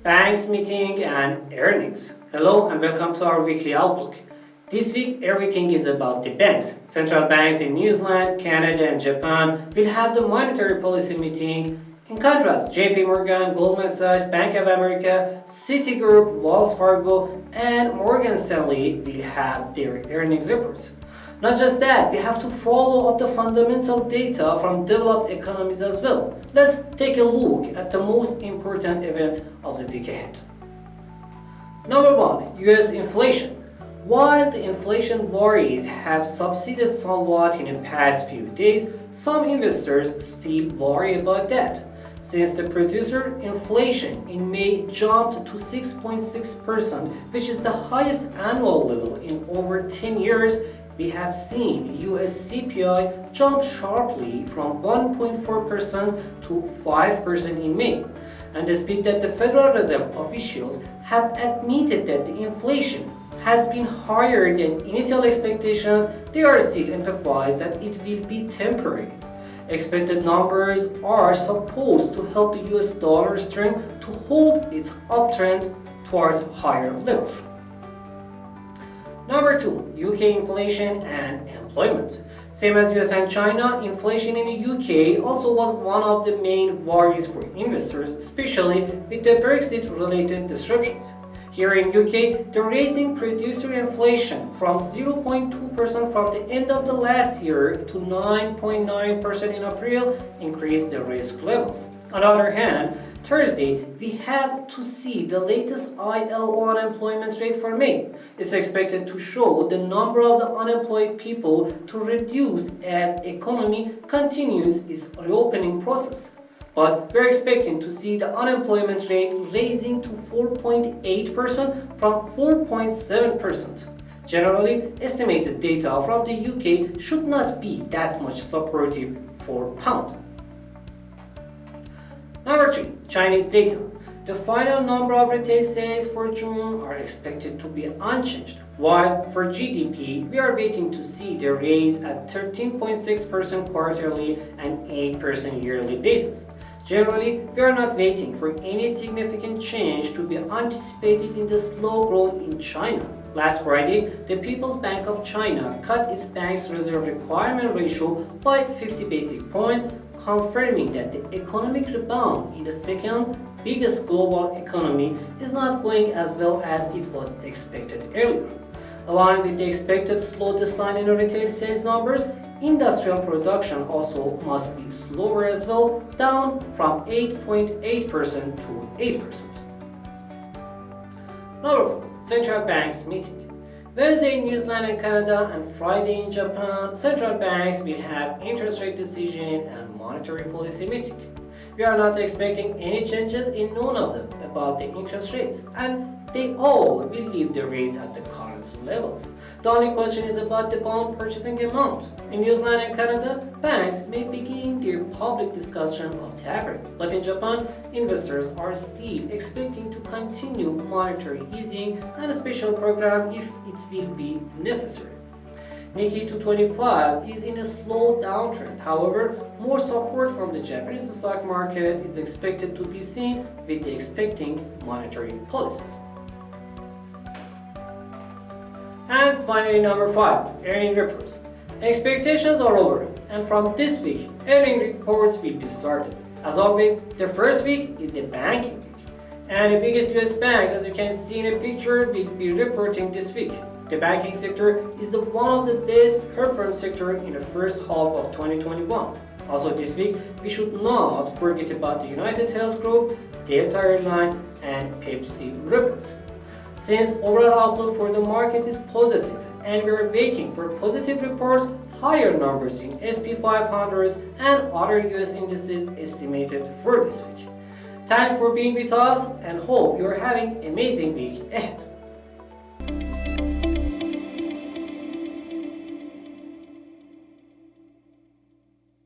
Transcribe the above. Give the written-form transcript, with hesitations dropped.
Banks meeting and earnings. Hello and welcome to our weekly outlook. This week everything is about the banks. Central banks in New Zealand, Canada and Japan will have the monetary policy meeting. In contrast, JP Morgan, Goldman Sachs, Bank of America, Citigroup, Wells Fargo and Morgan Stanley will have their earnings reports. Not just that, we have to follow up the fundamental data from developed economies as well. Let's take a look at the most important events of the week ahead. Number 1. US inflation. While the inflation worries have subsided somewhat in the past few days, some investors still worry about that. Since the producer inflation in May jumped to 6.6%, which is the highest annual level in over 10 years, we have seen US CPI jump sharply from 1.4% to 5% in May. And despite that the Federal Reserve officials have admitted that the inflation has been higher than initial expectations, they are still emphasized that it will be temporary. Expected numbers are supposed to help the US dollar strength to hold its uptrend towards higher levels. Number 2. UK inflation and employment. Same as US and China, inflation in the UK also was one of the main worries for investors, especially with the Brexit-related disruptions. Here in UK, the raising producer inflation from 0.2% from the end of the last year to 9.9% in April increased the risk levels. On the other hand, Thursday, we have to see the latest ILO unemployment rate for May. It's expected to show the number of the unemployed people to reduce as economy continues its reopening process. But we're expecting to see the unemployment rate raising to 4.8% from 4.7%. Generally, estimated data from the UK should not be that much supportive for pound. Number 3. Chinese data. The final number of retail sales for June are expected to be unchanged, while for GDP, we are waiting to see the raise at 13.6% quarterly and 8% yearly basis. Generally, we are not waiting for any significant change to be anticipated in the slow growth in China. Last Friday, the People's Bank of China cut its bank's reserve requirement ratio by 50 basis points, confirming that the economic rebound in the second biggest global economy is not going as well as it was expected earlier. Along with the expected slow decline in the retail sales numbers, industrial production also must be slower as well, down from 8.8% to 8%. Number 4. Central banks meeting. Wednesday in New Zealand and Canada and Friday in Japan, central banks will have interest rate decision and monetary policy meeting. We are not expecting any changes in none of them about the interest rates, and they all will leave the rates at the current levels. The only question is about the bond purchasing amount. In New Zealand and Canada, banks may begin their public discussion of tapering, but in Japan, investors are still expecting to continue monetary easing and a special program if it will be necessary. Nikkei 225 is in a slow downtrend. However, more support from the Japanese stock market is expected to be seen with the expecting monetary policies. And finally, number 5, earnings reports. Expectations are over, and from this week, earnings reports will be started. As always, the first week is the banking week, and the biggest US bank, as you can see in the picture, will be reporting this week. The banking sector is one of the best performing sectors in the first half of 2021. Also this week, we should not forget about the United Health Group, Delta Airlines, and Pepsi reports. Since overall outlook for the market is positive and we are waiting for positive reports, higher numbers in SP 500 and other US indices estimated for this week. Thanks for being with us and hope you are having an amazing week ahead.